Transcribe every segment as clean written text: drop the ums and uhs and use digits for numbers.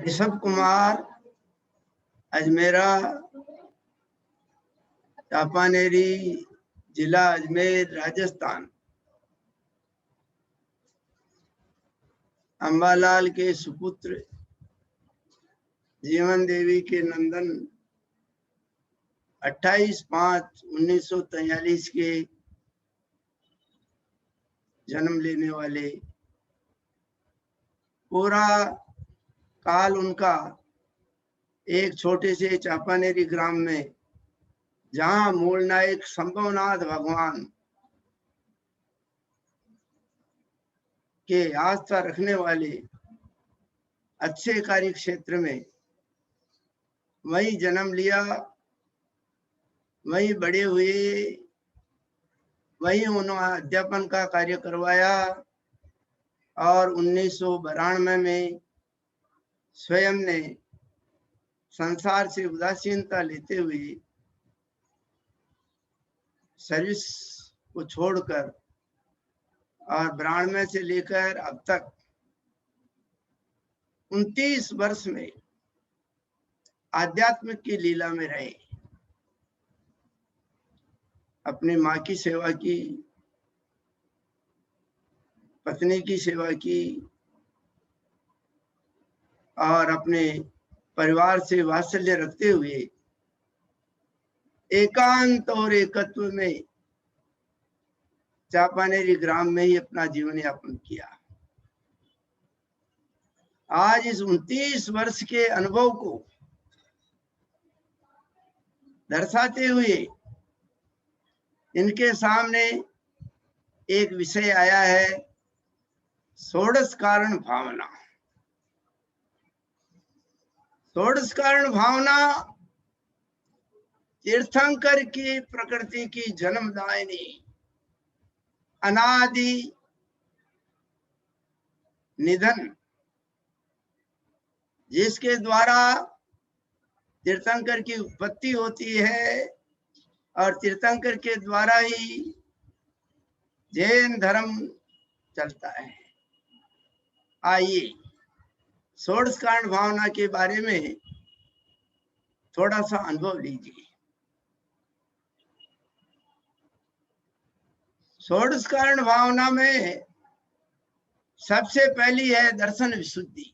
ऋषभ कुमार, अजमेरा, चापानेरी, जिला अजमेर, राजस्थान। अंबालाल के सुपुत्र, जीवन देवी के नंदन, 28/5/1943 के जन्म लेने वाले। पूरा काल उनका एक छोटे से चापानेरी ग्राम में, जहां मूल नायक शंभुनाथ भगवान के आस्था रखने वाले अच्छे कार्य क्षेत्र में वहीं जन्म लिया, वहीं बड़े हुए, वहीं उन्होंने अध्यापन का कार्य करवाया और 1992 में स्वयं ने संसार से उदासीनता लेते हुए सर्विस को छोड़कर और 92 से लेकर अब तक 29 वर्ष में आध्यात्मिक की लीला में रहे। अपनी माँ की सेवा की, पत्नी की सेवा की और अपने परिवार से वात्सल्य रखते हुए एकांत और एकत्व में चापानेरी ग्राम में ही अपना जीवन यापन किया। आज इस 29 वर्ष के अनुभव को दर्शाते हुए इनके सामने एक विषय आया है, षोडश कारण भावना। षोडश कारण भावना तीर्थंकर की प्रकृति की जन्मदायिनी, अनादि निधन, जिसके द्वारा तीर्थंकर की उत्पत्ति होती है और तीर्थंकर के द्वारा ही जैन धर्म चलता है। आइए षोडश कारण भावना के बारे में थोड़ा सा अनुभव लीजिए। षोडश कारण भावना में सबसे पहली है दर्शन विशुद्धि।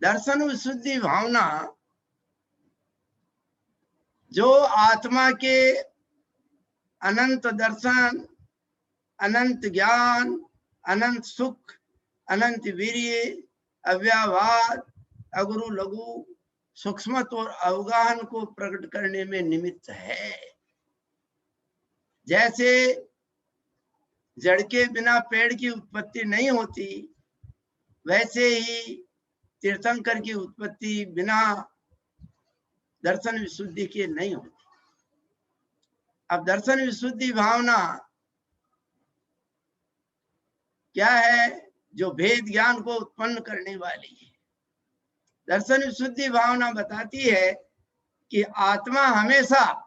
दर्शन विशुद्धि भावना जो आत्मा के अनंत दर्शन, अनंत ज्ञान, अनंत सुख, अनंत वीर्य, अव्यवहार, अगुरु लघु, सूक्ष्मत और अवगाहन को प्रकट करने में निमित्त है। जैसे जड़ के बिना पेड़ की उत्पत्ति नहीं होती, वैसे ही तीर्थंकर की उत्पत्ति बिना दर्शन विशुद्धि के नहीं होती। अब दर्शन विशुद्धि भावना क्या है? जो भेद ज्ञान को उत्पन्न करने वाली है। दर्शन विशुद्धि भावना बताती है कि आत्मा हमेशा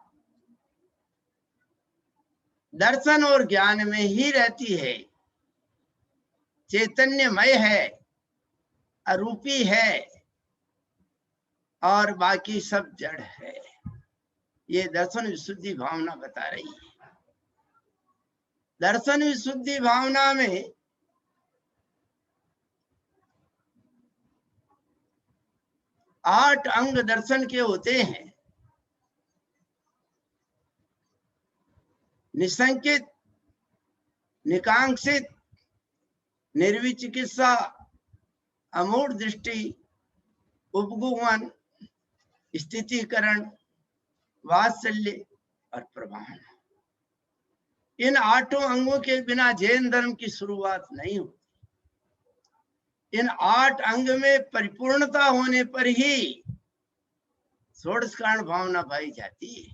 दर्शन और ज्ञान में ही रहती है, चैतन्यमय है, अरूपी है और बाकी सब जड़ है। ये दर्शन विशुद्धि भावना बता रही है। दर्शन विशुद्धि भावना में आठ अंग दर्शन के होते हैं। निसंकित, निकांक्षित, निर्विचिकित्सा, अमूढ़ दृष्टि, उपगुमन, स्थितीकरण, वात्सल्य और प्रवाहन। इन आठों अंगों के बिना जैन धर्म की शुरुआत नहीं होती। इन आठ अंग में परिपूर्णता होने पर ही षोडश कारण भावना पाई जाती है।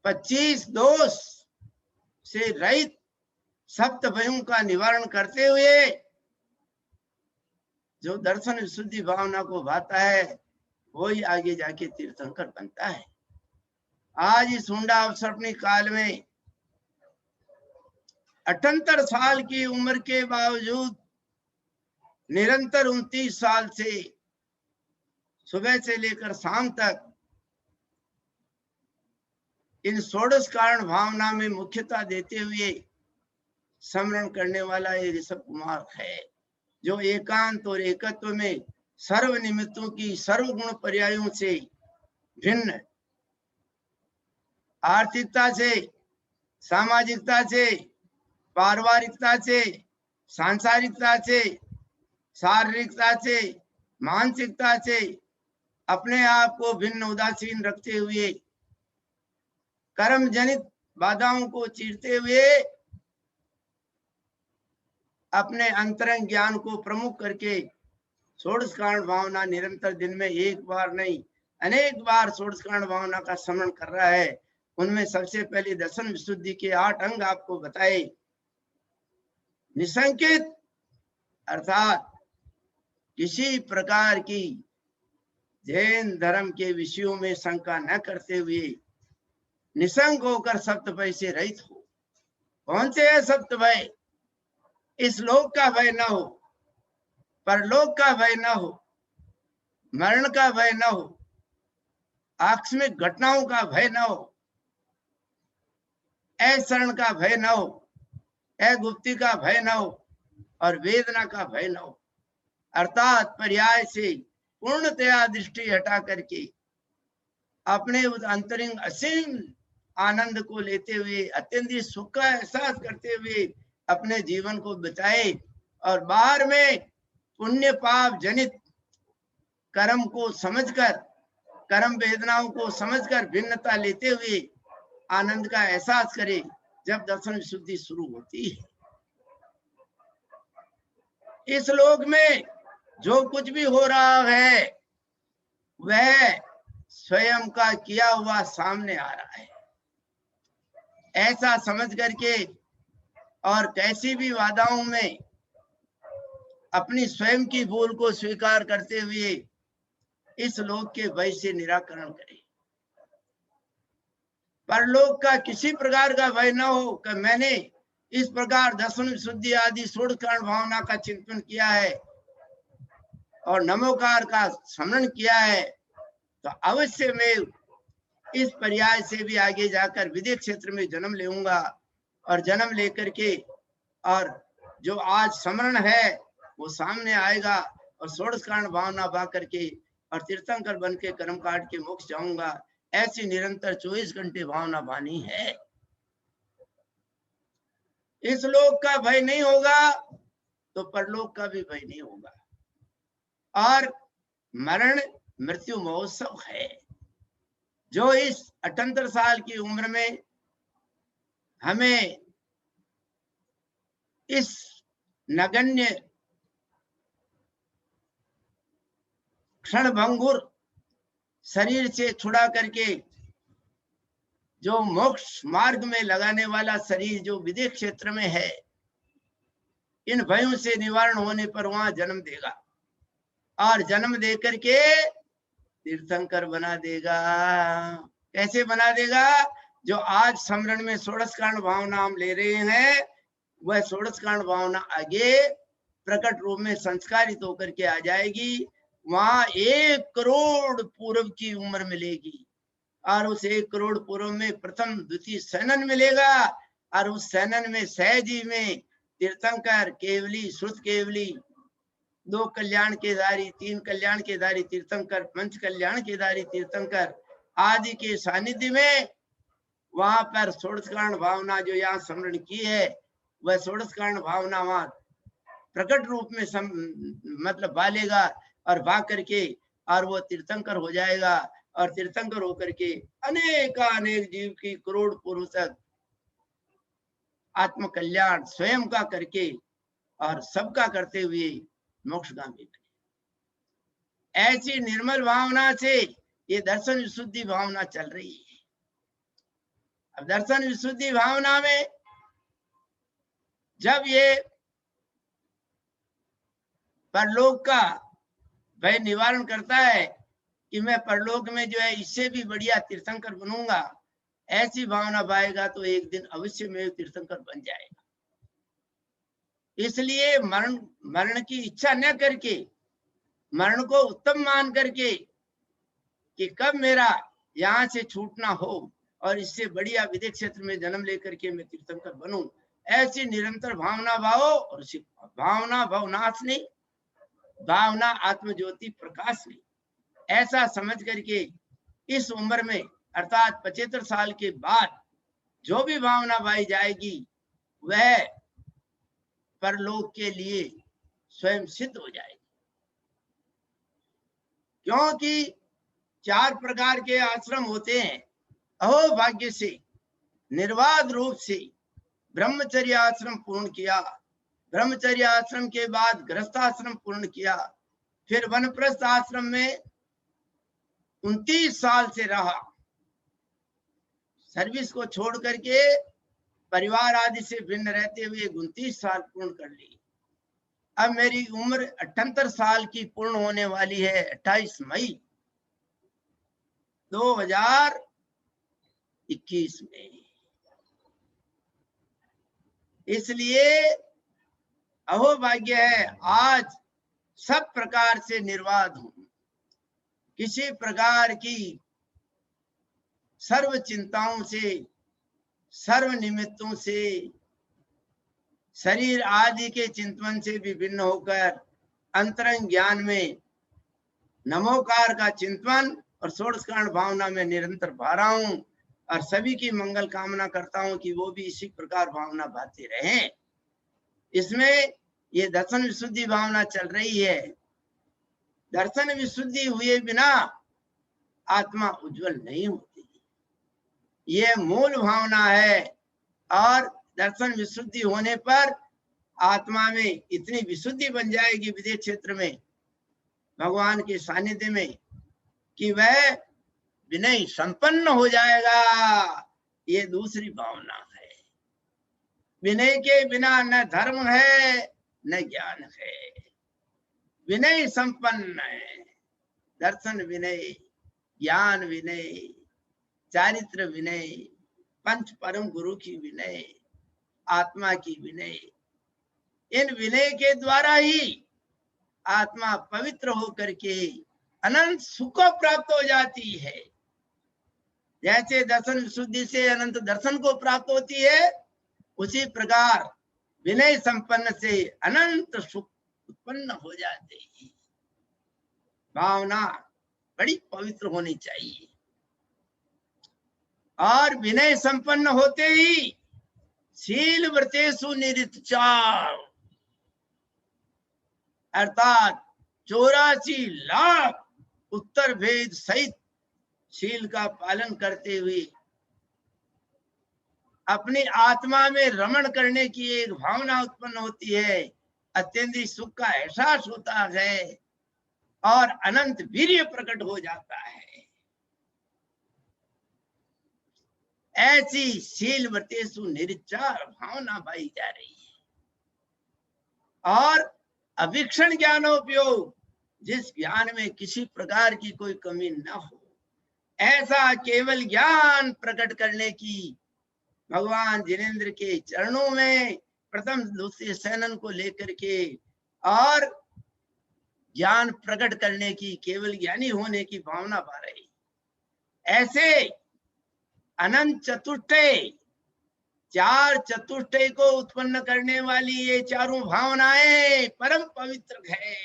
25 दोष से रहित सप्तभयों का निवारण करते हुए जो दर्शन विशुद्धि भावना को भाता है, वही आगे जाके तीर्थंकर बनता है। आज इस हुंडा अवसर्पणी काल में 78 साल की उम्र के बावजूद निरंतर 29 साल से सुबह से लेकर शाम तक इन षोडश कारण भावना में मुख्यता देते हुए स्मरण करने वाला ये ऋषभ कुमार है, जो एकांत और एकत्व में सर्व निमित्तों की सर्वगुण पर्यायों से भिन्न आर्थिकता से, सामाजिकता से, पारिवारिकता से, सांसारिकता से, शारीरिकता से, मानसिकता से अपने आप को भिन्न उदासीन रखते हुए कर्म जनित बाधाओं को चीरते हुए अपने अंतरंग ज्ञान को प्रमुख करके षोडश कारण भावना निरंतर दिन में एक बार नहीं अनेक बार षोडश कारण भावना का स्मरण कर रहा है। उनमें सबसे पहले दर्शन विशुद्धि के 8 अंग आपको बताए। निसंकित अर्थात किसी प्रकार की जैन धर्म के विषयों में शंका न करते हुए निसंक होकर सप्त भय से रहित हो। कौन से है सप्त भय? इस लोक का भय न हो, परलोक का भय न हो, मरण का भय न हो, आकस्मिक घटनाओं का भय न हो, अशरण का भय न हो, अगुप्ती का भय न हो और वेदना का भय न हो। अर्थात पर्याय से पूर्णतया दृष्टि हटा करके अपने उस अंतरिंग असीम आनंद को लेते हुए अत्यंत सुख का एहसास करते हुए अपने जीवन को बिताए और बाहर में पुण्य पाप जनित कर्म को समझकर, कर्म वेदनाओं को समझकर भिन्नता लेते हुए आनंद का एहसास करे जब दर्शन विशुद्धि शुरू होती है। इस लोक में जो कुछ भी हो रहा है वह स्वयं का किया हुआ सामने आ रहा है, ऐसा समझ करके और कैसी भी बाधाओं में अपनी स्वयं की भूल को स्वीकार करते हुए इस लोक के भय से निराकरण करें। परलोक का किसी प्रकार का भय न हो कि मैंने इस प्रकार दर्शन विशुद्धि आदि षोडश कारण भावना का चिंतन किया है और नमोकार का स्मरण किया है तो अवश्य मैं इस पर्याय से भी आगे जाकर विदेश क्षेत्र में जन्म लेऊंगा और जन्म लेकर के और जो आज स्मरण है वो सामने आएगा और षोडश कारण भावना पा करके और तीर्थंकर बन के कर्म काट के मोक्ष जाऊंगा। ऐसी निरंतर 24 घंटे भावना बानी है। इस लोक का भय नहीं होगा तो परलोक का भी भय नहीं होगा। और मरण मृत्यु महोत्सव है जो इस 78 साल की उम्र में हमें इस नगण्य क्षणभंगुर शरीर से छुड़ा करके जो मोक्ष मार्ग में लगाने वाला शरीर जो विदेश क्षेत्र में है, इन भयों से निवारण होने पर वहां जन्म देगा और जन्म दे करके तीर्थंकर बना देगा। कैसे बना देगा? जो आज स्मरण में षोडश कारण भावना हम ले रहे हैं वह षोडश कारण भावना आगे प्रकट रूप में संस्कारित होकर के आ जाएगी। वहां 1 करोड़ पूर्व की उम्र मिलेगी और उस 1 करोड़ पूर्व में प्रथम द्वितीय सैनन मिलेगा और उस सैनन में सहजी में तीर्थंकर केवली श्रुत केवली 2 कल्याण के धारी 3 कल्याण के धारी तीर्थंकर 5 कल्याण के धारी तीर्थंकर आदि के सानिध्य में वहां पर षोडश कारण भावना जो यहाँ स्मरण की है वह षोडश कारण भावना वहां प्रकट रूप में मतलब बालेगा और बा करके और वो तीर्थंकर हो जाएगा और तीर्थंकर होकर के अनेक जीव की करोड़ पुरुष तक आत्म कल्याण स्वयं का करके और सबका करते हुए मोक्षगामी बने। ऐसी निर्मल भावना से ये दर्शन विशुद्धि भावना चल रही है। अब दर्शन विशुद्धि भावना में जब ये परलोक का भय निवारण करता है कि मैं परलोक में जो है इससे भी बढ़िया तीर्थंकर बनूंगा, ऐसी भावना पाएगा तो एक दिन अवश्य में तीर्थंकर बन जाएगा। इसलिए मरण की इच्छा न करके, मरण को उत्तम मान करके कि कब मेरा यहाँ से छूटना हो और इससे बढ़िया विदेश क्षेत्र में जन्म लेकर के मैं तीर्थंकर बनूं, ऐसी निरंतर भावना भाव, और भावना भवनाश नहीं, भावना आत्मज्योति प्रकाश नहीं, ऐसा समझ करके इस उम्र में अर्थात 75 साल के बाद जो भी भावना भाई जाएगी वह परलोक के लिए स्वयं सिद्ध हो जाएगी। क्योंकि 4 प्रकार के आश्रम होते हैं। अहो भाग्य से निर्वाध रूप से ब्रह्मचर्य आश्रम पूर्ण किया, ब्रह्मचर्य आश्रम के बाद गृहस्थाश्रम पूर्ण किया, फिर वनप्रस्थ आश्रम में 29 साल से रहा, सर्विस को छोड़ करके परिवार आदि से भिन्न रहते हुए 29 साल पूर्ण कर ली। अब मेरी उम्र 78 साल की पूर्ण होने वाली है 28 मई 2021 में। इसलिए अहो भाग्य है आज सब प्रकार से निर्वाध हूं, किसी प्रकार की सर्व चिंताओं से, सर्व निमित्तों से, शरीर आदि के चिंतन से विभिन्न होकर अंतरंग ज्ञान में नमोकार का चिंतन और षोडश कारण भावना में निरंतर भा रहा हूं और सभी की मंगल कामना करता हूं कि वो भी इसी प्रकार भावना भाते रहें। इसमें ये दर्शन विशुद्धि भावना चल रही है। दर्शन विशुद्धि हुए बिना आत्मा उज्जवल नहीं होती, ये मूल भावना है। और दर्शन विशुद्धि होने पर आत्मा में इतनी विशुद्धि बन जाएगी विदेश क्षेत्र में भगवान के सानिध्य में कि वह विनय संपन्न हो जाएगा। ये दूसरी भावना है। विनय के बिना न धर्म है न ज्ञान है। विनय संपन्न है, दर्शन विनय, ज्ञान विनय, चारित्र विनय, पंच परम गुरु की विनय, आत्मा की विनय, इन विनय के द्वारा ही आत्मा पवित्र होकर के अनंत सुख को प्राप्त हो जाती है। जैसे दर्शन विशुद्धि से अनंत दर्शन को प्राप्त होती है, उसी प्रकार विनय संपन्न से अनंत सुख उत्पन्न हो जाते हैं। भावना बड़ी पवित्र होनी चाहिए और विनय संपन्न होते ही शील व्रतेषु निरितचार अर्थात 84 लाख उत्तर भेद सहित शील का पालन करते हुए अपनी आत्मा में रमण करने की एक भावना उत्पन्न होती है, अत्यंत सुख का एहसास होता है और अनंत वीर्य प्रकट हो जाता है। ऐसी शील व्रतेषु निरिचार भावना पाई जा रही है। और अवीक्षण ज्ञानोपयोग, जिस ज्ञान में किसी प्रकार की कोई कमी न हो, ऐसा केवल ज्ञान प्रकट करने की भगवान जिनेंद्र के चरणों में प्रथम दूसरे शयनन को लेकर के और ज्ञान प्रकट करने की, केवल ज्ञानी होने की भावना पा रही। ऐसे अनंत चतुष्टय, 4 चतुष्टय को उत्पन्न करने वाली ये चारों भावनाएं परम पवित्र है।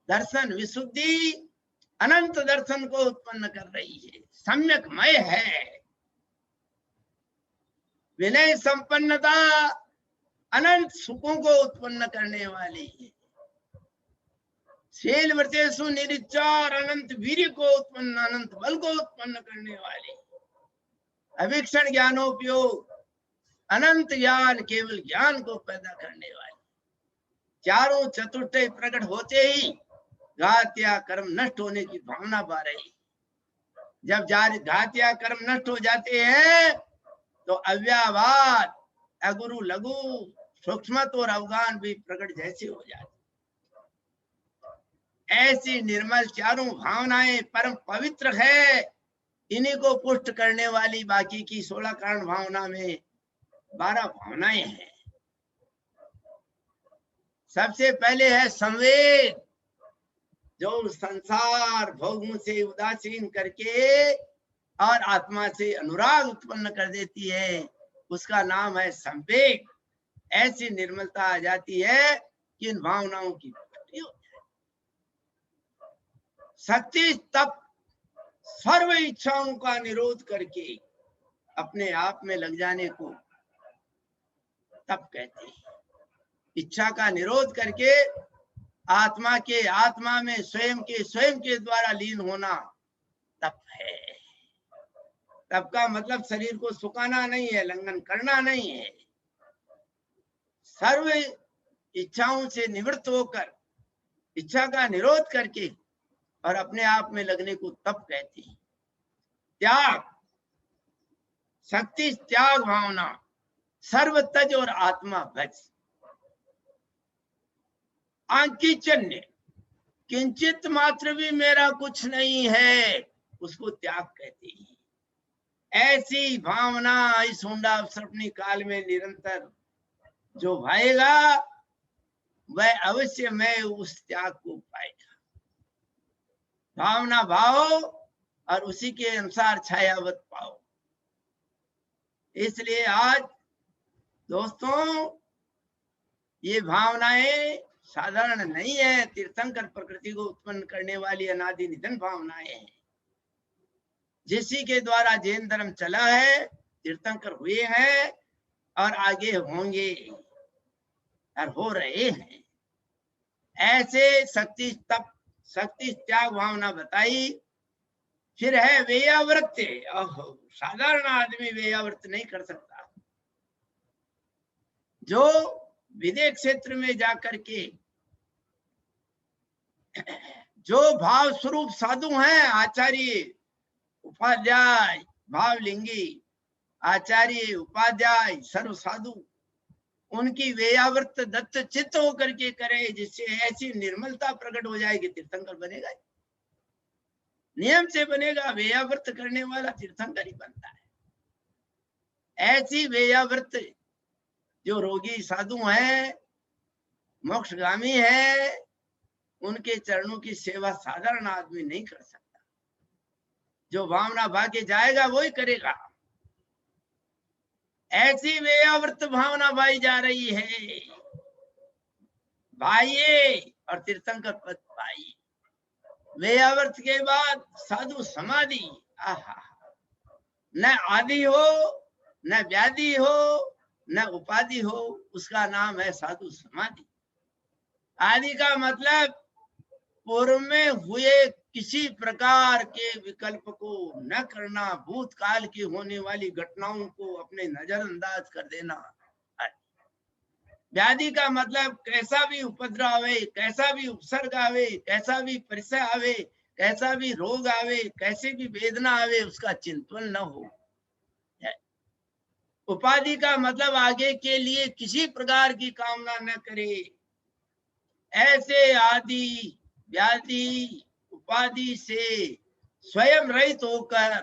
दर्शन विशुद्धि अनंत दर्शन को उत्पन्न कर रही है, सम्यकमय है। विनय संपन्नता अनंत सुखों को उत्पन्न करने वाली है। शील व्रतेषु निरिचार अनंत वीर्य को उत्पन्न, अनंत बल को उत्पन्न करने वाली। अवीक्षण ज्ञानोपयोग अनंत ज्ञान, केवल ज्ञान को पैदा करने वाली। चारों चतुष्टय प्रकट होते ही घात या कर्म नष्ट होने की भावना पा रही। जब घात या कर्म नष्ट हो जाते हैं तो अव्यावाद, अगुरु, लघु, सूक्ष्मत और अवगान भी प्रकट जैसे हो जाते। ऐसी निर्मल चारों भावनाएं परम पवित्र है। इन्हीं को पुष्ट करने वाली बाकी की 16 कारण भावना में 12 भावनाएं हैं। सबसे पहले है संवेग, जो संसार भोगों से उदासीन करके और आत्मा से अनुराग उत्पन्न कर देती है, उसका नाम है संवेग। ऐसी निर्मलता आ जाती है कि इन भावनाओं की पुष्टि हो जाए। शक्ति तप सर्व इच्छाओं का निरोध करके अपने आप में लग जाने को तप कहते हैं। इच्छा का निरोध करके आत्मा में स्वयं के द्वारा लीन होना तप है। तप का मतलब शरीर को सुखाना नहीं है, लंघन करना नहीं है। सर्व इच्छाओं से निवृत्त होकर इच्छा का निरोध करके और अपने आप में लगने को तप कहते हैं। त्याग, शक्ति त्याग भावना, सर्व तज और आत्मा भज। आंकीचन्य, किंचित मात्र भी मेरा कुछ नहीं है, उसको त्याग कहते हैं। ऐसी भावना इस हुंडावसर्पणी काल में निरंतर जो भाएगा वह अवश्य में उस त्याग को पाएगा। भावना भाओ और उसी के अनुसार छायावत पाओ। इसलिए आज दोस्तों ये भावनाएं साधारण नहीं है, तीर्थंकर प्रकृति को उत्पन्न करने वाली अनादि निधन भावनाएं हैं, जिसी के द्वारा जैन धर्म चला है, तीर्थंकर हुए हैं और आगे होंगे और हो रहे हैं। ऐसे शक्ति तप शक्ति त्याग भावना बताई। फिर है वेयावृत्ति। साधारण आदमी वेयावृत्ति नहीं कर सकता। जो विदेह क्षेत्र में जाकर के जो भाव स्वरूप साधु हैं, आचार्य उपाध्याय, भावलिंगी आचार्य उपाध्याय सर्व साधु, उनकी वेयावृत्त दत्त चित्त होकर के करे, जिससे ऐसी निर्मलता प्रकट हो जाएगी, तीर्थंकर बनेगा। नियम से बनेगा। वेयावृत्त करने वाला तीर्थंकर ही बनता है। ऐसी वेयावृत्त जो रोगी साधु हैं, मोक्षगामी है, उनके चरणों की सेवा साधारण आदमी नहीं कर सकता। जो भावना भागे जाएगा वही करेगा। ऐसी वेयावृत्त भावना भाई जा रही है। भाइये और तीर्थंकर पद पाइए। वेयावृत्त के बाद साधु समाधि। आहा, न आदि हो, न व्याधि हो, न उपाधि हो, उसका नाम है साधु समाधि। आदि का मतलब पूर्व में हुए किसी प्रकार के विकल्प को न करना, भूतकाल की होने वाली घटनाओं को अपने नजरअंदाज कर देना। व्याधि का मतलब कैसा भी उपद्रव आवे, कैसा भी उपसर्ग आवे, कैसा भी परिचय आवे, कैसा भी रोग आवे, कैसे भी वेदना आवे, उसका चिंतन न हो। उपाधि का मतलब आगे के लिए किसी प्रकार की कामना न करे। ऐसे आदि व्याधि उपाधि से स्वयं रहित होकर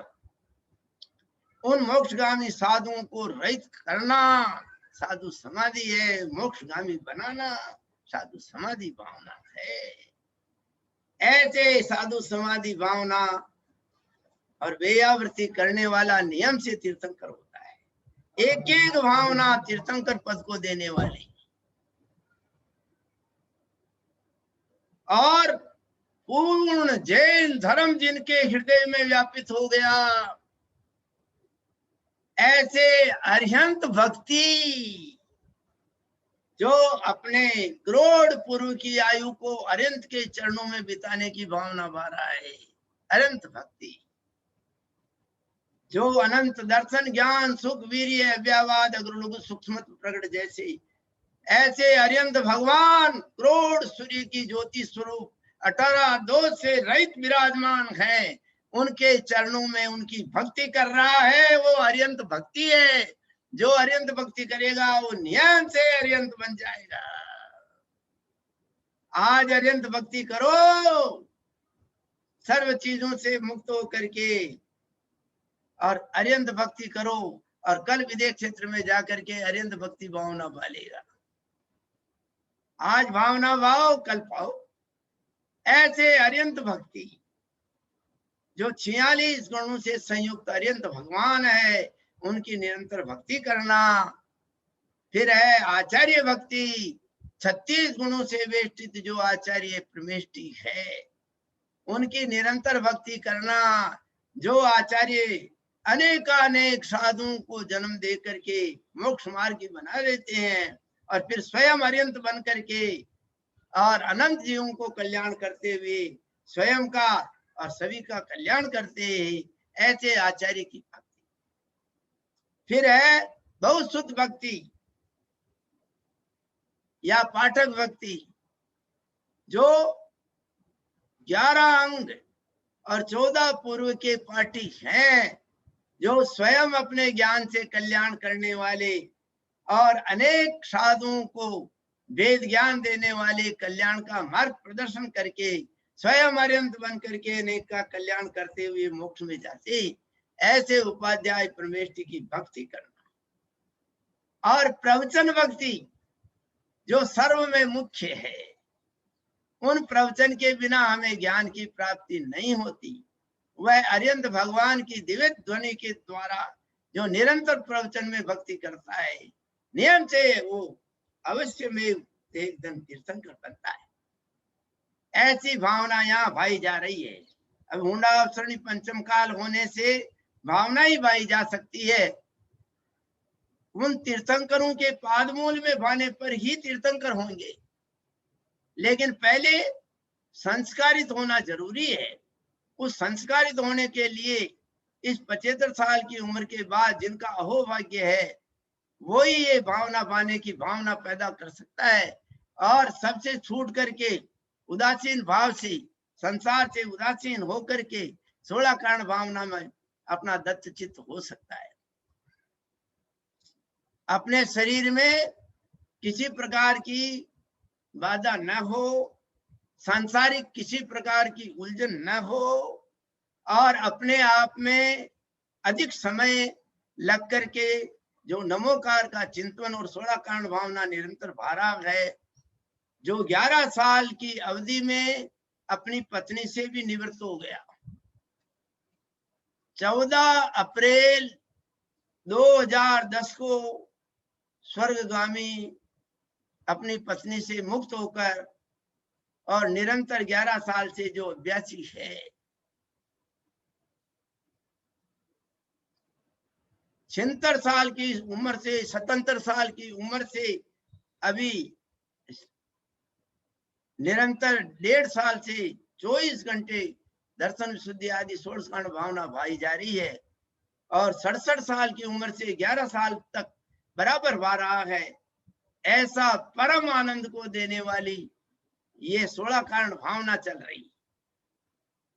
उन मोक्षगामी साधुओं को रहित करना साधु समाधि है। मोक्षगामी बनाना साधु समाधि भावना है। ऐसे साधु समाधि भावना और वेयावृत्ति करने वाला नियम से तीर्थंकर होता है। एक एक भावना तीर्थंकर पद को देने वाली। और पूर्ण जैन धर्म जिनके हृदय में व्यापित हो गया, ऐसे अरिहंत भक्ति जो अपने करोड़ पूर्व की आयु को अरिहंत के चरणों में बिताने की भावना भा रहा है। अरिहंत भक्ति जो अनंत दर्शन ज्ञान सुख वीर्य अव्ययवाद अग्रलघु सूक्ष्म प्रकट जैसे ऐसे अरिहंत भगवान करोड़ सूर्य की ज्योति स्वरूप 18 दोष से रहित विराजमान है। उनके चरणों में उनकी भक्ति कर रहा है, वो अरिहंत भक्ति है। जो अरिहंत भक्ति करेगा वो नियम से अरिहंत बन जाएगा। आज अरिहंत भक्ति करो, सर्व चीजों से मुक्त होकर के, और अरिहंत भक्ति करो, और कल विदेह क्षेत्र में जाकर के अरिहंत भक्ति भावना पालेगा। आज भावना भाव कल पाओ। ऐसे अरियंत भक्ति जो 46 गुणों से संयुक्त अरियंत भगवान है, उनकी निरंतर भक्ति करना। फिर है आचार्य भक्ति, 36 गुणों से वेष्टित जो आचार्य प्रमेष्टि है, उनकी निरंतर भक्ति करना। जो आचार्य अनेकानेक साधुओं को जन्म दे करके मोक्ष मार्गी बना देते हैं और फिर स्वयं अरियंत बन करके और अनंत जीवों को कल्याण करते हुए स्वयं का और सभी का कल्याण करते हैं, ऐसे आचार्य की भक्ति। फिर है बहुत शुद्ध भक्ति या पाठक भक्ति, जो 11 अंग और 14 पूर्व के पाठी हैं, जो स्वयं अपने ज्ञान से कल्याण करने वाले और अनेक साधुओं को वेद ज्ञान देने वाले, कल्याण का मार्ग प्रदर्शन करके स्वयं अरिहंत बन करके अनेक का कल्याण करते हुए मोक्ष में जाते, ऐसे उपाध्याय परमेष्टि की भक्ति करना। और प्रवचन भक्ति जो सर्व में मुख्य है, उन प्रवचन के बिना हमें ज्ञान की प्राप्ति नहीं होती। वह अरिहंत भगवान की दिव्य ध्वनि के द्वारा जो निरंतर प्रवचन में भक्ति करता है, नियम से वो अवश्य में एकदम तीर्थंकर बनता है। ऐसी भावना यहाँ भाई जा रही है। अब हुंडा अवसरणी पंचम काल होने से भावना ही भाई जा सकती है। उन तीर्थंकरों के पादमूल में भाने पर ही तीर्थंकर होंगे, लेकिन पहले संस्कारित होना जरूरी है। उस संस्कारित होने के लिए इस 75 साल की उम्र के बाद जिनका अहोभाग्य है, वो ही ये भावना पाने की भावना पैदा कर सकता है और सबसे छूट करके उदासीन भाव से, संसार से उदासीन होकर के 16 कारण भावना में अपना दत्त चित्त हो सकता है। अपने शरीर में किसी प्रकार की बाधा न हो, सांसारिक किसी प्रकार की उलझन न हो और अपने आप में अधिक समय लग करके जो नमोकार का चिंतन और 16 कारण भावना निरंतर भारा है, जो 11 साल की अवधि में अपनी पत्नी से भी निवृत्त हो गया, 14 अप्रैल 2010 को स्वर्गगामी अपनी पत्नी से मुक्त होकर और निरंतर 11 साल से जो अभ्यासी है, 76 साल की उम्र से 77 साल की उम्र से अभी निरंतर 1.5 साल से 24 घंटे दर्शन शुद्धि आदि 16 कांड भावना भाई जा रही है और 67 साल की उम्र से 11 साल तक बराबर भा रहा है। ऐसा परम आनंद को देने वाली ये 16 कारण भावना चल रही,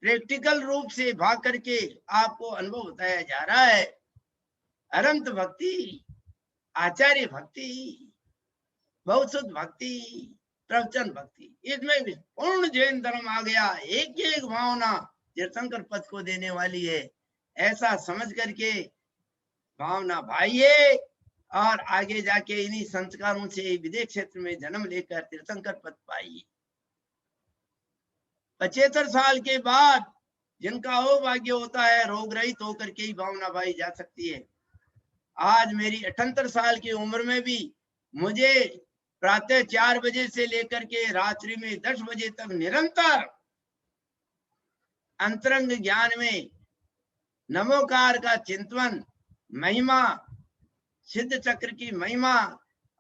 प्रैक्टिकल रूप से भाग करके आपको अनुभव बताया जा रहा है। अनंत भक्ति, आचार्य भक्ति, बहुत शुद्ध भक्ति, प्रवचन भक्ति, इसमें भी पूर्ण जैन धर्म आ गया। एक एक भावना तीर्थंकर पद को देने वाली है, ऐसा समझ करके भावना भाइये और आगे जाके इन्हीं संस्कारों से विदेश क्षेत्र में जन्म लेकर तीर्थंकर पद पाइए। 75 साल के बाद जिनका अहोभाग्य होता है, रोग रहित होकर के ही भावना भाई जा सकती है। आज मेरी 78 साल की उम्र में भी मुझे प्रातः 4 बजे से लेकर के रात्रि में 10 बजे तक निरंतर अंतरंग ज्ञान में नमोकार का चिंतन, महिमा, सिद्ध चक्र की महिमा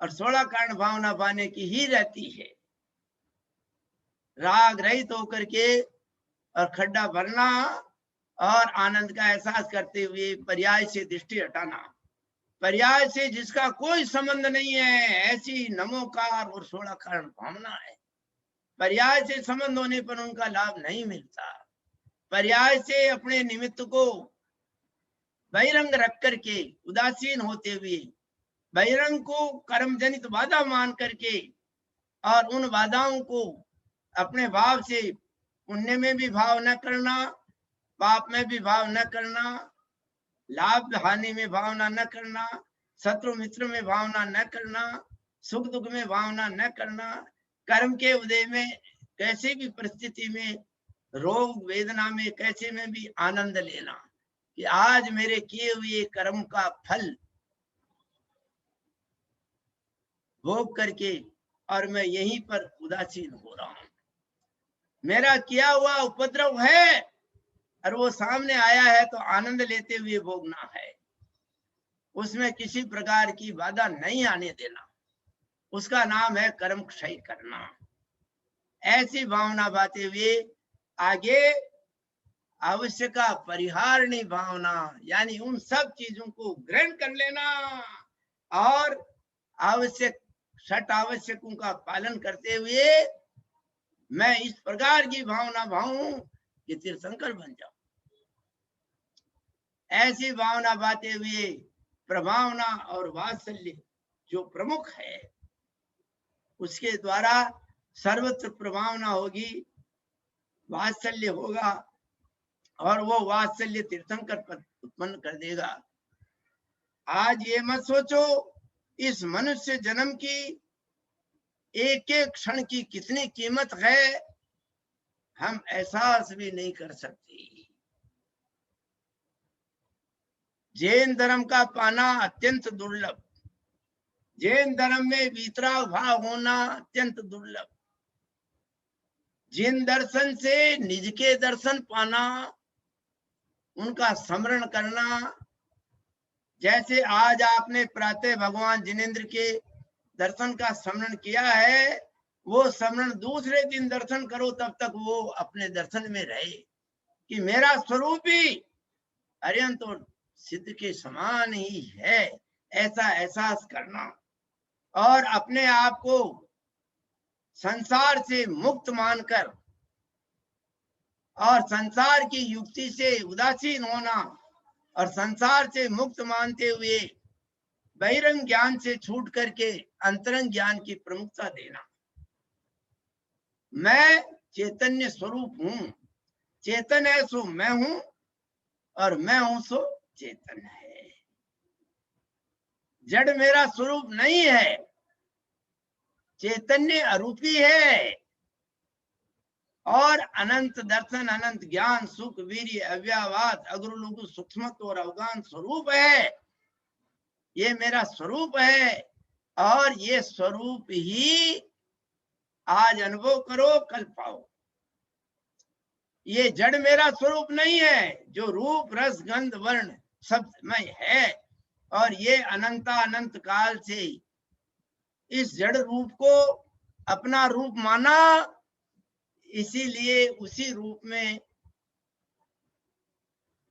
और 16 कारण भावना पाने की ही रहती है। राग रहित होकर के और खड्डा भरना और आनंद का एहसास करते हुए पर्याय से दृष्टि हटाना, पर्याय से जिसका कोई संबंध नहीं है, ऐसी नमोकार और 16 कारण भावना है। पर्याय से संबंध होने पर उनका लाभ नहीं मिलता। पर्याय से अपने निमित्त को बहिरंग रख करके उदासीन होते हुए बहिरंग को कर्म जनित बाधा मान करके और उन बाधाओं को अपने भाव से पुण्य में भी भाव न करना, पाप में भी भाव न करना, लाभ हानि में भावना न करना, शत्रु मित्र में भावना न करना, सुख दुख में भावना न करना, कर्म के उदय में कैसे भी परिस्थिति में, रोग वेदना में, कैसे में भी आनंद लेना कि आज मेरे किए हुए कर्म का फल भोग करके और मैं यहीं पर उदासीन हो रहा हूं। मेरा किया हुआ उपद्रव है और वो सामने आया है तो आनंद लेते हुए भोगना है, उसमें किसी प्रकार की बाधा नहीं आने देना। उसका नाम है कर्म क्षय करना। ऐसी भावना बाते हुए आगे अवश्य का परिहारणी भावना, यानी उन सब चीजों को ग्रहण कर लेना और आवश्यक षट आवश्यकों का पालन करते हुए मैं इस प्रकार की भावना भाऊं कि तीर्थंकर बन जाऊं। ऐसी भावना बाते हुए प्रभावना और वात्सल्य जो प्रमुख है उसके द्वारा सर्वत्र प्रभावना होगी, वात्सल्य होगा और वो वात्सल्य तीर्थंकर पद उत्पन्न कर देगा। आज ये मत सोचो इस मनुष्य जन्म की एक एक क्षण की कितनी कीमत है, हम एहसास भी नहीं कर सकते। जैन धर्म का पाना अत्यंत दुर्लभ, जैन धर्म में वितराग भाव होना अत्यंत दुर्लभ, जिन दर्शन से निज के दर्शन पाना, उनका स्मरण करना। जैसे आज आपने प्रातः भगवान जिनेंद्र के दर्शन का स्मरण किया है, वो स्मरण दूसरे दिन दर्शन करो तब तक वो अपने दर्शन में रहे कि मेरा स्वरूप ही अरिहंत और सिद्ध के समान ही है, ऐसा एहसास करना और अपने आप को संसार से मुक्त मानकर और संसार की युक्ति से उदासीन होना और संसार से मुक्त मानते हुए बहिरंग ज्ञान से छूट करके अंतरंग ज्ञान की प्रमुखता देना। मैं चैतन्य स्वरूप हूं, चेतन है सो मैं हूं और मैं हूं सो चेतन है। जड़ मेरा स्वरूप नहीं है, चैतन्य अरूपी है और अनंत दर्शन, अनंत ज्ञान, सुख, वीर्य, अव्ययवाद, अग्र लघु सूक्ष्मत्व और अवगान स्वरूप है। ये मेरा स्वरूप है और ये स्वरूप ही आज अनुभव करो, कल पाओ। ये जड़ मेरा स्वरूप नहीं है जो रूप रस गंध वर्ण सबमय है और ये अनंता अनंत काल से इस जड़ रूप को अपना रूप माना, इसीलिए उसी रूप में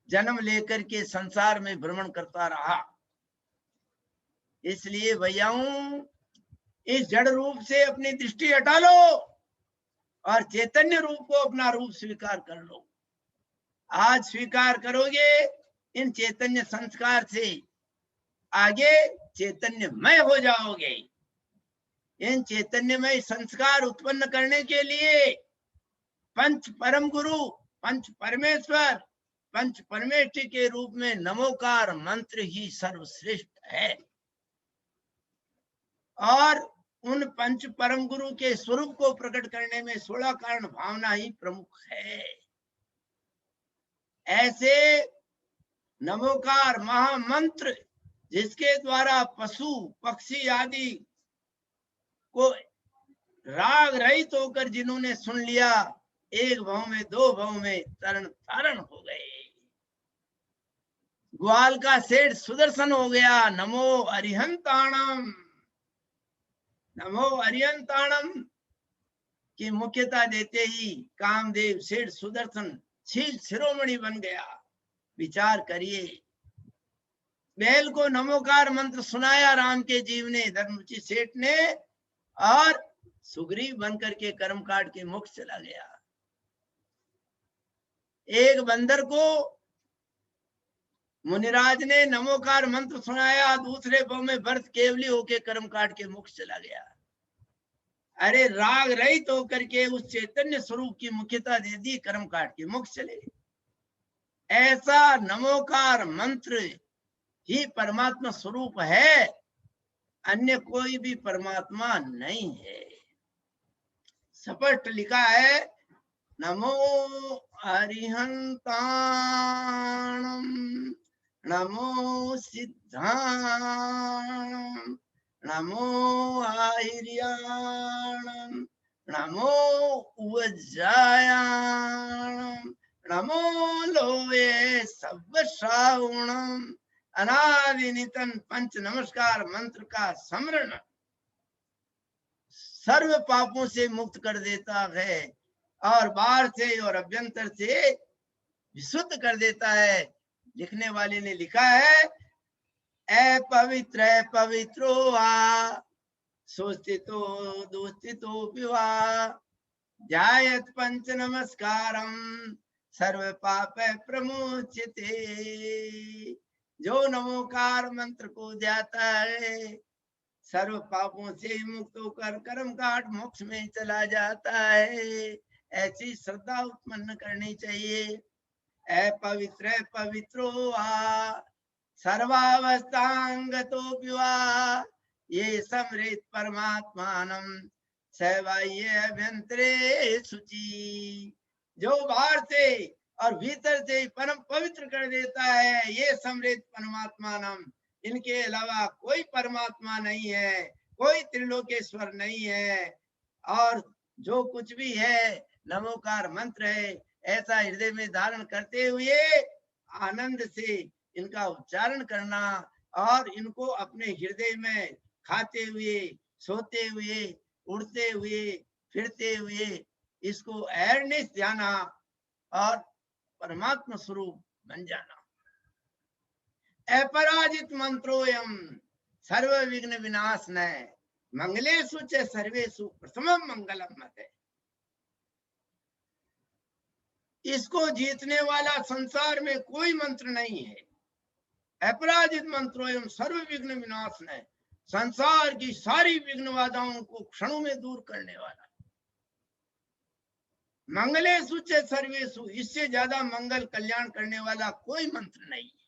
जन्म लेकर के संसार में भ्रमण करता रहा। इसलिए भैयाओं इस जड़ रूप से अपनी दृष्टि हटा लो और चैतन्य रूप को अपना रूप स्वीकार कर लो। आज स्वीकार करोगे इन चैतन्य संस्कार से आगे चैतन्यमय हो जाओगे। इन चैतन्यमय संस्कार उत्पन्न करने के लिए पंच परम गुरु, पंच परमेश्वर, पंच परमेष्टि के रूप में नमोकार मंत्र ही सर्वश्रेष्ठ है और उन पंच परम गुरु के स्वरूप को प्रकट करने में 16 कारण भावना ही प्रमुख है। ऐसे नमोकार महामंत्र जिसके द्वारा पशु पक्षी आदि को राग रहित होकर जिन्होंने सुन लिया, एक भाव में दो भाव में तरण तारण हो गए। ग्वाल का सेठ सुदर्शन हो गया। नमो अरिहंताणम, नमो अरिहंताणम की मुख्यता देते ही कामदेव सेठ सुदर्शन शील शिरोमणि बन गया। विचार करिए, बैल को नमोकार मंत्र सुनाया राम के जीव ने, धर्मरुचि सेठ ने, और सुग्रीव बनकर के कर्म काट के मोक्ष चला गया। एक बंदर को मुनिराज ने नमोकार मंत्र सुनाया, दूसरे भाव में भरत केवली होके कर्म काट के मोक्ष चला गया। अरे राग रहित होकर के उस चैतन्य स्वरूप की मुख्यता दे दी, कर्म काट के मोक्ष चले। ऐसा नमोकार मंत्र ही परमात्मा स्वरूप है, अन्य कोई भी परमात्मा नहीं है। स्पष्ट लिखा है, नमो अरिहंताणम, नमो सिद्धाणम, नमो आहिर्याणम, नमो उज्जायाणम, नमो लोये सव्वश्रावणम। अनादिनितन पंच नमस्कार मंत्र का स्मरण सर्व पापों से मुक्त कर देता है और बाहर से और अभ्यंतर से विशुद्ध कर देता है। लिखने वाले ने लिखा है, अपवित्र पवित्रो वा सोस्तितो दोस्तितो विवा ध्यायत पंच नमस्कारम सर्व पाप प्रमुच्यते। जो नमोकार मंत्र को ध्याता है सर्व पापों से मुक्त होकर कर्म काट मोक्ष में चला जाता है। ऐसी श्रद्धा उत्पन्न करनी चाहिए। अपवित्र पवित्रो वा सर्वावस्थांगतो विवा ये समृत परमात्मानम सैवाह्य अभ्यंतरे शुचि। जो बाहर से और भीतर से परम पवित्र कर देता है, ये समृत परमात्मानम, इनके अलावा कोई परमात्मा नहीं है, कोई त्रिलोकेश्वर नहीं है। और जो कुछ भी है नमोकार मंत्र है, ऐसा हृदय में धारण करते हुए आनंद से इनका उच्चारण करना और इनको अपने हृदय में खाते हुए, सोते हुए, उड़ते हुए, फिरते हुए इसको अवेयरनेस जाना और परमात्मा स्वरूप बन जाना। अपराजित मंत्रोयम सर्व विघ्न विनाशनः मंगलेषु च सर्वेषु प्रथमं मंगलम मत है। इसको जीतने वाला संसार में कोई मंत्र नहीं है। अपराजित मंत्रोयम सर्व विघ्न विनाशनः, संसार की सारी विघ्न बाधाओं को क्षणों में दूर करने वाला। मंगलेषु च सर्वेषु, इससे ज्यादा मंगल कल्याण करने वाला कोई मंत्र नहीं है।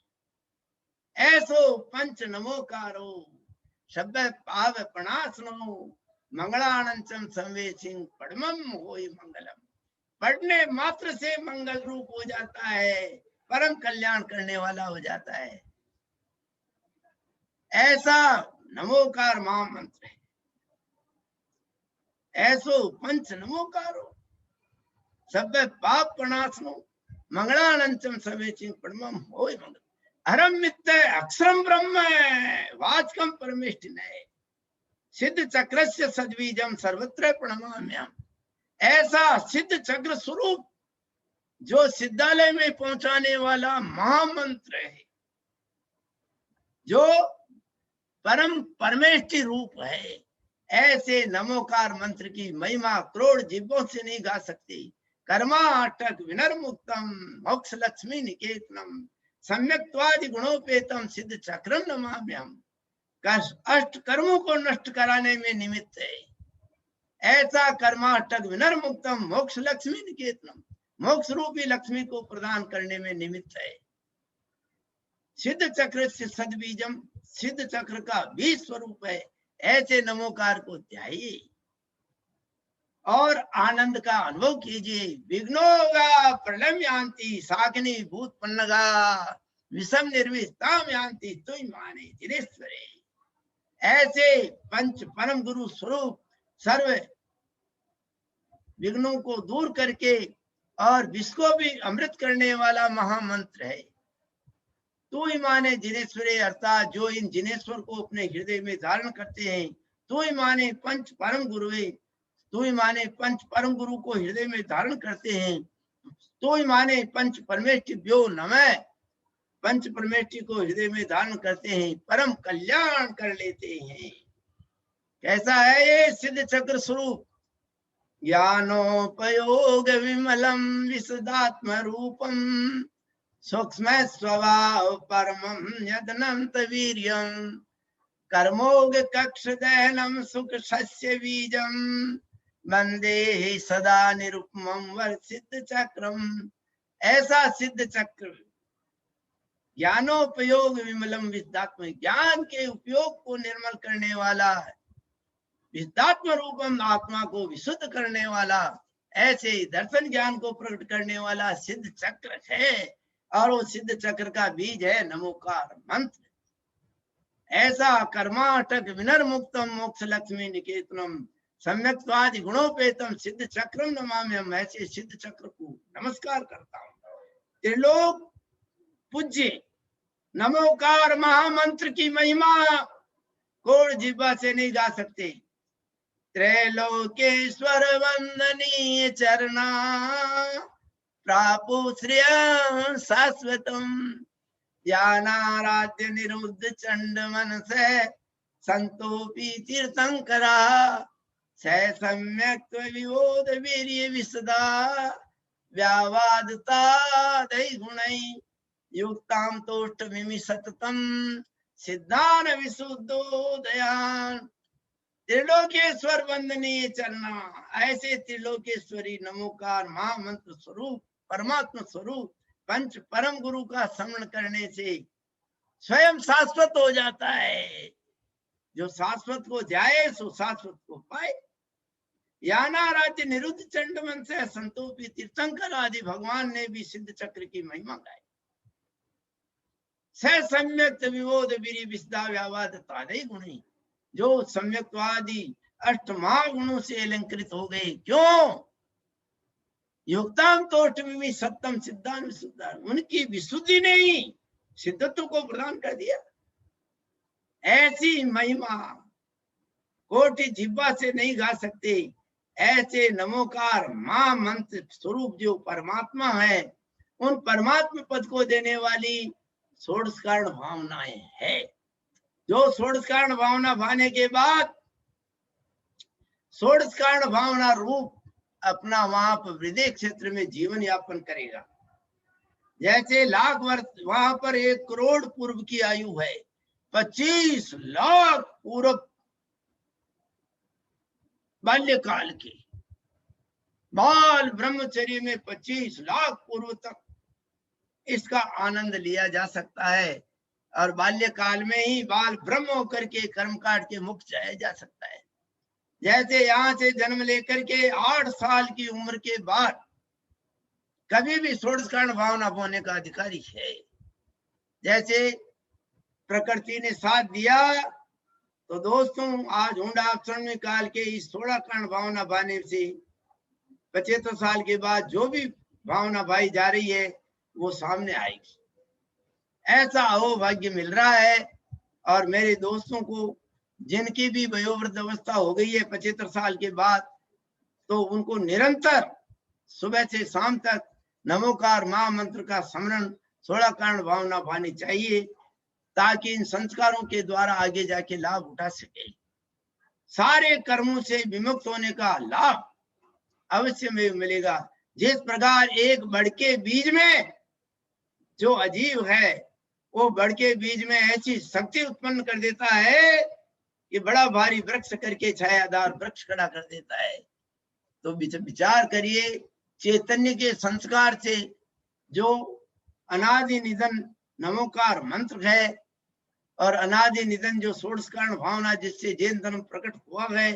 ऐसो पंच नमोकारो शब्द पाव प्रणासनो मंगलानंचम संवेशिंग पद्मम होई मंगलम। पढ़ने मात्र से मंगल रूप हो जाता है, परम कल्याण करने वाला हो जाता है। ऐसा नमोकार महामंत्र है। ऐसो पंच नमोकारो शब्द पाप प्रणासनो मंगलानंचम संवेशिंग पद्मम होई मंगलम। हरम मित्य अक्षरम ब्रह्म वाचकम परमेष्ठिनः सिद्ध चक्रस्य सद्बीजम सर्वत्र प्रणमाम्यहम्। ऐसा सिद्ध चक्र स्वरूप जो सिद्धालय में पहुंचाने वाला महामंत्र है, जो परम परमेष्ठि रूप है, ऐसे नमोकार मंत्र की महिमा करोड़ जिह्वों से नहीं गा सकती। कर्माटक विनर्मुक्तम मोक्ष लक्ष्मी निकेतनम सम्यक्त्वादि गुणोपेतम सिद्ध चक्रम नमाम्यहम्। अष्ट कर्मों को नष्ट कराने में निमित्त है। ऐसा कर्माटक विनर्मुक्तम मोक्ष लक्ष्मी निकेतनम, मोक्ष रूपी लक्ष्मी को प्रदान करने में निमित्त है। सिद्ध चक्र से सद्बीजम, सिद्ध चक्र का बीज स्वरूप है। ऐसे नमोकार को ध्याइए और आनंद का अनुभव कीजिए। विघ्नोगा प्रलम्यांति साकिनी भूत पन्नगा विषम निर्विस्ताम यांति तुम माने जिनेश्वरे। ऐसे पंच परम गुरु स्वरूप सर्व विघ्नों को दूर करके और विश्व को भी अमृत करने वाला महामंत्र है। तू ही माने जिनेश्वरे, अर्थात जो इन जिनेश्वर को अपने हृदय में धारण करते हैं। तू ही माने पंच परम गुरु है, तू ही माने पंच परम गुरु को हृदय में धारण करते हैं। तू ही माने पंच परमेष्ठिभ्यो नमः, पंच परमेष्ठि को हृदय में धारण करते हैं, परम कल्याण कर लेते हैं। कैसा है ये सिद्ध चक्र स्वरूप? ज्ञानोपयोग विमलम विशदात्म रूपम सूक्ष्म स्वभाव परमं यदनंत वीर्यं कर्मोग कक्ष दहनम सुख शस्य बीजम वंदे सदा निरुपमं वर्षित चक्रम। ऐसा सिद्ध चक्र ज्ञानोपयोग विमलम विशदात्म, ज्ञान के उपयोग को निर्मल करने वाला विशुद्धात्म रूपम, आत्मा को विशुद्ध करने वाला, ऐसे दर्शन ज्ञान को प्रकट करने वाला सिद्ध चक्र है। और वो सिद्ध चक्र का बीज है नमोकार मंत्र। ऐसा कर्माटक विनर्मुक्तम मोक्ष लक्ष्मी निकेतनम सम्यक्त्वादि गुणोपेतम सिद्ध चक्रम नमाम्यहम्। ऐसे सिद्ध चक्र को नमस्कार करता हूँ। त्रिलोक पूज्य नमोकार महामंत्र की महिमा कोड जिह्वा से नहीं गा सकते। त्रैलोकेश्वर वंदनीय चरणा प्रापु श्रेय शाश्वतम, ज्ञानाराध्य निरुद्ध चंड मन से संतोपी तीर्थंकरा, स सम्यक विबोध वीर्य विसदा व्यावादता दई गुणै युक्ताम तोष्ट मिमि सततम सिद्धान विशुद्धोदयान। त्रिलोकेश्वर वंदनीय चरणा, ऐसे त्रिलोकेश्वरी नमोकार महामंत्र स्वरूप परमात्मा स्वरूप पंच परम गुरु का स्मरण करने से स्वयं शाश्वत हो जाता है। जो शाश्वत को जाए सो शाश्वत को पाए। याना राज्य निरुद्ध चंड मन से संतोपी तीर्थंकर आदि भगवान ने भी सिद्ध चक्र की महिमा गाई। स सम्यक विबोध वीर्य विसदा व्यावाद तादय गुणी, जो सम्यक्त्वादि अष्ट महागुणों से अलंकृत हो गए। क्यों? युक्ताम तोष्टमिमि सत्यम सिद्धान विशुद्धान, उनकी विशुद्धि ने ही सिद्धत्व को प्रदान कर दिया। ऐसी महिमा कोटि जिह्वा से नहीं गा सकते। ऐसे नमोकार महामंत्र स्वरूप जो परमात्मा है, उन परमात्मा पद को देने वाली षोडश कारण भावनाएं है। जो षोडश कारण भावना पाने के बाद षोडश कारण भावना रूप अपना वहां पर हृदय क्षेत्र में जीवन यापन करेगा। जैसे लाख वर्ष वहां पर 1 करोड़ पूर्व की आयु है, 25 लाख पूर्व बाल्यकाल की, बाल ब्रह्मचर्य में 25 लाख पूर्व तक इसका आनंद लिया जा सकता है। और बाल्यकाल में ही बाल ब्रह्म होकर के कर्म काट के मुक्त जाया जा सकता है। जैसे यहाँ से जन्म लेकर के 8 साल की उम्र के बाद कभी भी षोडश कारण भावना होने का अधिकारी है। जैसे प्रकृति ने साथ दिया तो दोस्तों आज हुंडाक्षण में काल के इस 16 कारण भावना भाने से 75 साल के बाद जो भी भावना भाई जा रही है वो सामने आएगी। ऐसा अहोभाग्य मिल रहा है। और मेरे दोस्तों को जिनकी भी वयोवृद्ध अवस्था हो गई है 75 साल के बाद, तो उनको निरंतर सुबह से शाम तक नमोकार महामंत्र का स्मरण 16 कारण भावना भानी चाहिए, ताकि इन संस्कारों के द्वारा आगे जाके लाभ उठा सके। सारे कर्मों से विमुक्त होने का लाभ अवश्य में मिलेगा। जिस प्रकार एक बड़के बीज में जो अजीब है, वो बड़के बीज में ऐसी शक्ति उत्पन्न कर देता है कि बड़ा भारी वृक्ष करके छायादार वृक्ष खड़ा कर देता है। तो विचार करिए, चैतन्य के संस्कार से जो अनादि निधन नमोकार मंत्र है और अनादि निधन जो षोडश कारण भावना जिससे जैन धर्म प्रकट हुआ है,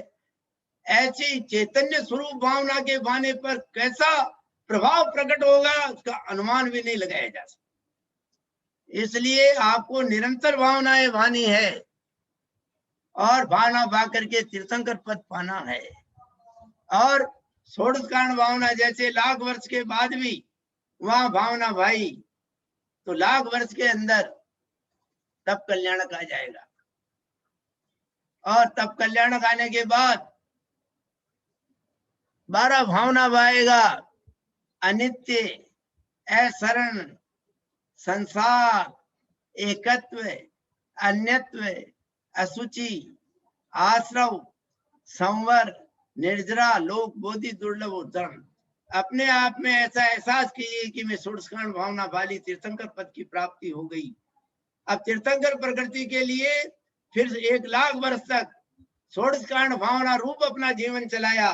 ऐसी चैतन्य स्वरूप भावना के भाने पर कैसा प्रभाव प्रकट होगा उसका अनुमान भी नहीं लगाया जा सकता। इसलिए आपको निरंतर भावनाएं भानी है और भावना भा करके तीर्थंकर पद पाना है। और षोडश कारण भावना जैसे लाख वर्ष के बाद भी वहां भावना भाई तो लाख वर्ष के अंदर तब कल्याणक आ जाएगा। और तब कल्याणक आने के बाद 12 भावना भाएगा, अनित्य, असरण, संसार, एकत्व, अन्यत्व, असुचि, आश्रव, संवर, निर्जरा, लोक, बोधि, दुर्लभ, धर्म। अपने आप में ऐसा एहसास कीजिए कि मैं षोडश कारण भावना वाली तीर्थंकर पद की प्राप्ति हो गई। अब तीर्थंकर प्रकृति के लिए फिर 1 लाख वर्ष तक षोडश कारण भावना रूप अपना जीवन चलाया,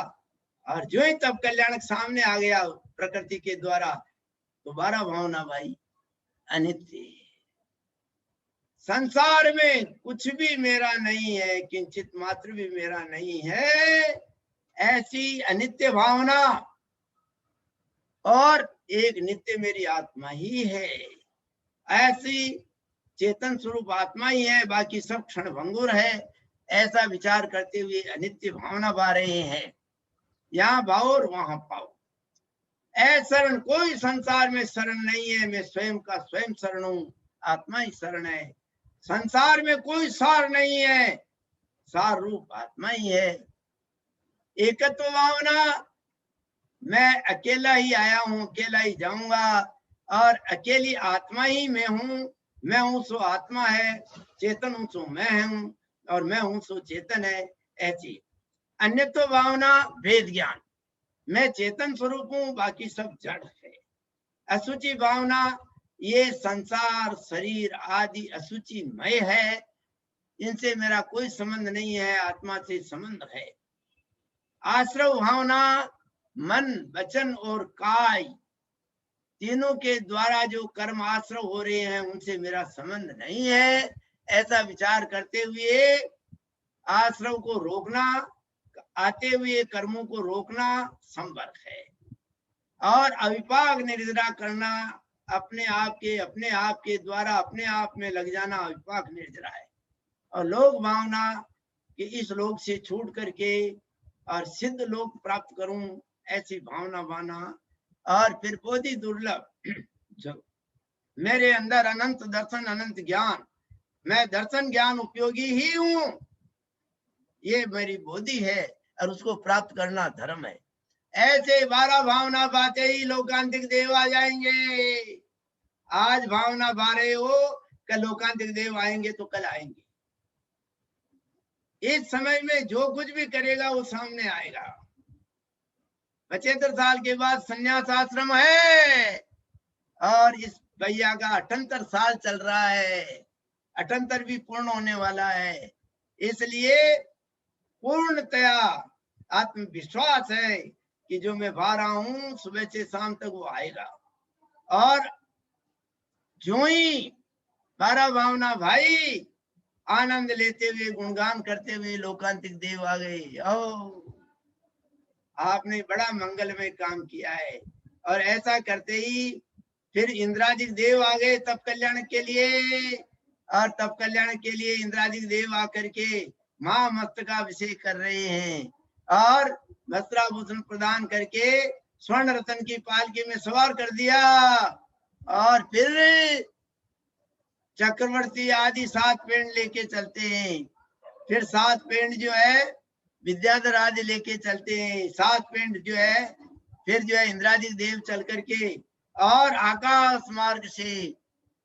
और जो ही तब कल्याणक सामने आ गया प्रकृति के द्वारा, तो 12 भावना भाई, अनित्य, संसार में कुछ भी मेरा नहीं है, किंचित मात्र भी मेरा नहीं है, ऐसी अनित्य भावना और एक नित्य मेरी आत्मा ही है। ऐसी चेतन स्वरूप आत्मा ही है, बाकी सब क्षण भंगुर है, ऐसा विचार करते हुए अनित्य भावना बा रहे हैं। यहाँ भाव और वहां पाओ। शरण कोई संसार में शरण नहीं है, मैं स्वयं का स्वयं शरण हूं, आत्मा ही शरण है। संसार में कोई सार नहीं है, सार रूप आत्मा ही है। एकत्व भावना, मैं अकेला ही आया हूं, अकेला ही जाऊंगा, और अकेली आत्मा ही मैं हूं सो आत्मा है, चेतन हूं सो मैं हूं, और मैं हूं सो चेतन है। ऐसी अन्यत्व भावना, भेद ज्ञान, मैं चेतन स्वरूप हूं, बाकी सब जड़ है। असुचि भावना, ये संसार शरीर आदि असुचिमय है, इनसे मेरा कोई संबंध नहीं है, आत्मा से संबंध है। आश्रव भावना, मन वचन और काय तीनों के द्वारा जो कर्म आश्रव हो रहे हैं, उनसे मेरा संबंध नहीं है, ऐसा विचार करते हुए आश्रव को रोकना, आते हुए कर्मों को रोकना संवर्ग है। और अविपाक निर्जरा करना, अपने आप के द्वारा अपने आप में लग जाना अविपाक निर्जरा है। और लोक भावना कि इस लोक से छूट करके और सिद्ध लोक प्राप्त करूं, ऐसी भावना बाना। और फिर बोधि दुर्लभ, जो मेरे अंदर अनंत दर्शन अनंत ज्ञान, मैं दर्शन ज्ञान उपयोगी ही हूं, ये मेरी बोधि है, और उसको प्राप्त करना धर्म है। ऐसे 12 भावना पाते ही लोकांतिक देव आ जाएंगे। आज भावना पा रहे हो, कल लोकांतिक देव आएंगे तो कल आएंगे। इस समय में जो कुछ भी करेगा वो सामने आएगा। 75 साल के बाद संन्यास आश्रम है, और इस भैया का 78 साल चल रहा है, 78 भी पूर्ण होने वाला है। इसलिए पूर्णतया आत्मविश्वास है कि जो मैं भा रहा हूं सुबह से शाम तक वो आएगा। और जो ही 12 भावना भाई आनंद लेते हुए गुणगान करते हुए लोकांतिक देव आ गए। ओ आपने बड़ा मंगलमय काम किया है। और ऐसा करते ही फिर इंद्रादिक देव आ गए तप कल्याण के लिए, और तप कल्याण के लिए इंद्रादिक देव आकर के महामस्तकाभिषेक कर रहे हैं, और वस्त्राभूषण प्रदान करके स्वर्ण रत्न की पालकी में सवार कर दिया। और फिर चक्रवर्ती आदि 7 पेड़ लेके चलते हैं। फिर 7 पेड़ जो है विद्याधर आदि लेके चलते हैं। 7 पेड़ जो है फिर जो है इंद्रादिक देव चल करके और आकाश मार्ग से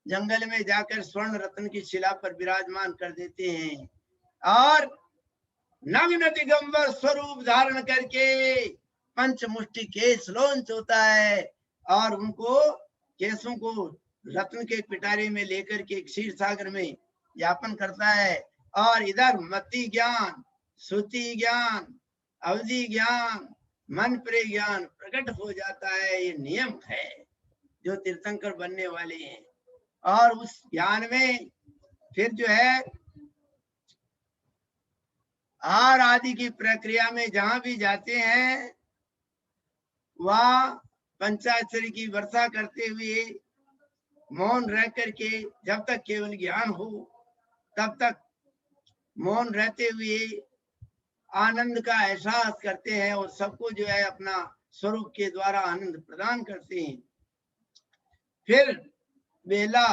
जंगल में जाकर स्वर्ण रत्न की शिला पर विराजमान कर देते हैं। और नग्न दिगंबर स्वरूप धारण करके पंचमुष्टि केश लॉन्च होता है, और उनको केसों को रत्न के पिटारे में लेकर के क्षीर सागर में यापन करता है। और इधर मति ज्ञान, श्रुति ज्ञान, अवधि ज्ञान, मन प्रिय ज्ञान प्रकट हो जाता है। ये नियम है जो तीर्थंकर बनने वाले हैं। और उस ज्ञान में फिर जो है आहार आदि की प्रक्रिया में जहां भी जाते हैं वह पंचाक्षरी की वर्षा करते हुए मौन रह करके, जब तक केवल ज्ञान हो तब तक मौन रहते हुए आनंद का एहसास करते हैं, और सबको जो है अपना स्वरूप के द्वारा आनंद प्रदान करते हैं। फिर बेला,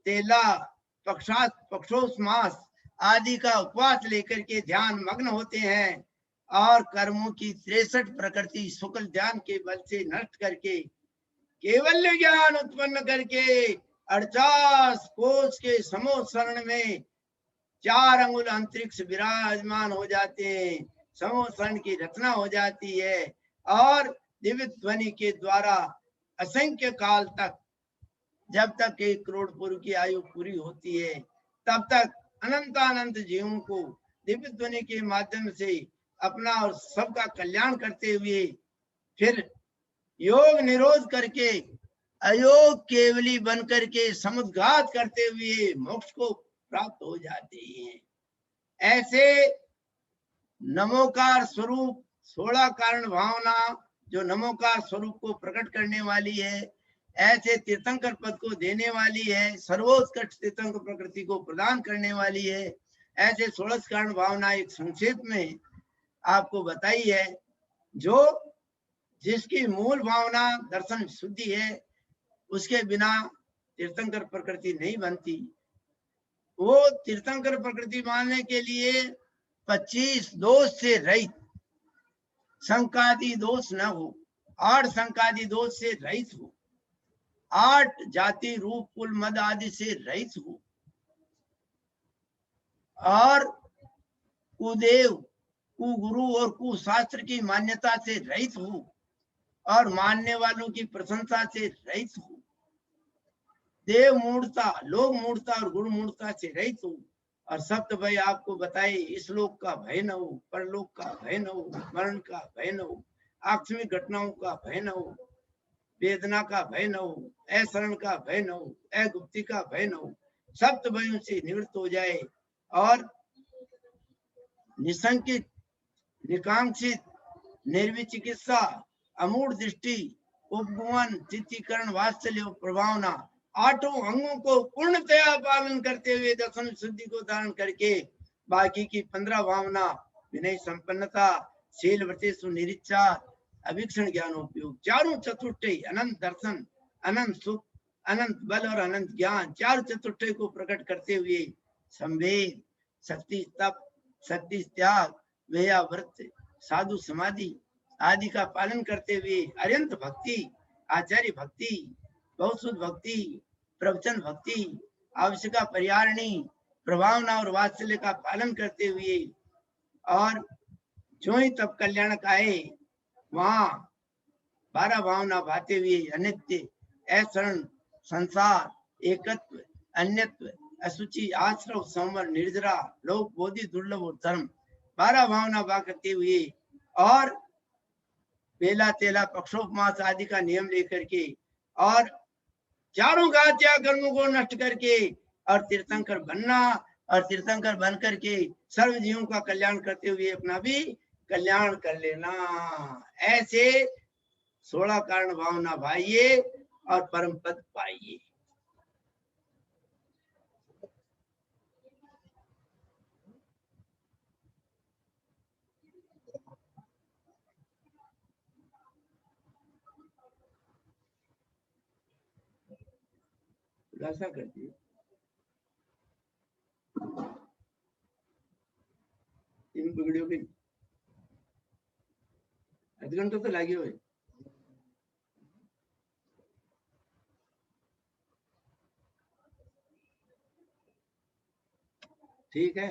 तेला, पक्षोस मास आदि का उपवास लेकर के ध्यान मग्न होते हैं, और कर्मों की 63 प्रकृति शुक्ल ध्यान के बल से नष्ट करके केवल ज्ञान उत्पन्न करके 48 कोष के समोत्सरण में 4 अंगुल अंतरिक्ष विराजमान हो जाते हैं। समोत्सरण की रचना हो जाती है, और दिव्य ध्वनि के द्वारा असंख्य काल तक, जब तक 1 करोड़ पूर्व की आयु पूरी होती है तब तक अनंत जीवों को दिव्य ध्वनि के माध्यम से अपना और सबका कल्याण करते हुए फिर योग निरोध करके अयोग केवली बन करके समुद्घात करते हुए मोक्ष को प्राप्त हो जाते हैं। ऐसे नमोकार स्वरूप 16 कारण भावना जो नमोकार स्वरूप को प्रकट करने वाली है, ऐसे तीर्थंकर पद को देने वाली है, सर्वोत्कृष्ट तीर्थंकर प्रकृति को प्रदान करने वाली है, ऐसे 16 कारण भावना एक संक्षेप में आपको बताई है। जो जिसकी मूल भावना दर्शन शुद्धि है, उसके बिना तीर्थंकर प्रकृति नहीं बनती। वो तीर्थंकर प्रकृति मानने के लिए 25 दोष से रहित, शंकादि दोष न हो, 8 शंकादि दोष से रहित हो, 8 जाति रूप कुल मद आदि से रहित हो, और कुदेव कुगुरु और कुशास्त्र की मान्यता से रहित हो, और मानने वालों की प्रशंसा से रहित हो, देव मूर्ता, लोक मूर्ता और गुण मूर्ता से रहित हो, और सप्त भाई आपको बताए इस लोक का भय न हो, परलोक का भय न हो, मरण का भय न हो, आकस्मिक घटनाओं का भय न हो, वेदना का भय न हो, अशरण का भय न हो, अगुप्ति का भय न हो, सप्त भयों से निवृत्त हो जाए और निशंकित, निकांक्षित, निर्विचिकित्सा, अमूढ़ दृष्टि, उपगमन, चित्तीकरण, वात्सल्य, प्रभावना, 8 अंगों को पूर्णतया पालन करते हुए दर्शन शुद्धि को धारण करके बाकी की 15 भावना विनय संपन्नता, शील व्रति सुनिरीक्षा, अभिक्षण ज्ञानोपयोग, चारों चतुष्टय अनंत दर्शन, अनंत सुख, अनंत बल और अनंत ज्ञान, चार चतुष्टय को प्रकट करते हुए संवेद, शक्ति तप, शक्ति त्याग, वेया व्रत, साधु समाधि आदि का पालन करते हुए अत्यंत भक्ति, आचार्य भक्ति, बहुत शुद्ध भक्ति, प्रवचन भक्ति, आवश्यका परिहारिणी, प्रभावना और वात्सल्य का पालन करते हुए, और जो ही तब कल्याणक आए वहां 12 भावना भाते हुए अनित्य, अशरण, संसार, एकत्व, अन्यत्व, असुचि, आश्रव, संवर, निर्जरा, लोक, बोधि, दुर्लभ और धर्म, 12 भावना भा करते हुए, और बेला तेला पक्षोपमास आदि का नियम लेकर के, और चारों घात्या कर्मों को नष्ट करके, और तीर्थंकर बनना, और तीर्थंकर बन करके सर्व जीवों का कल्याण करते हुए अपना भी कल्याण कर लेना। ऐसे 16 कारण भावना भाइये और परम पद पाइए। खुलासा कर दिए, 3 बिगड़ियों की आध घंटा तो लगे हुए। ठीक है।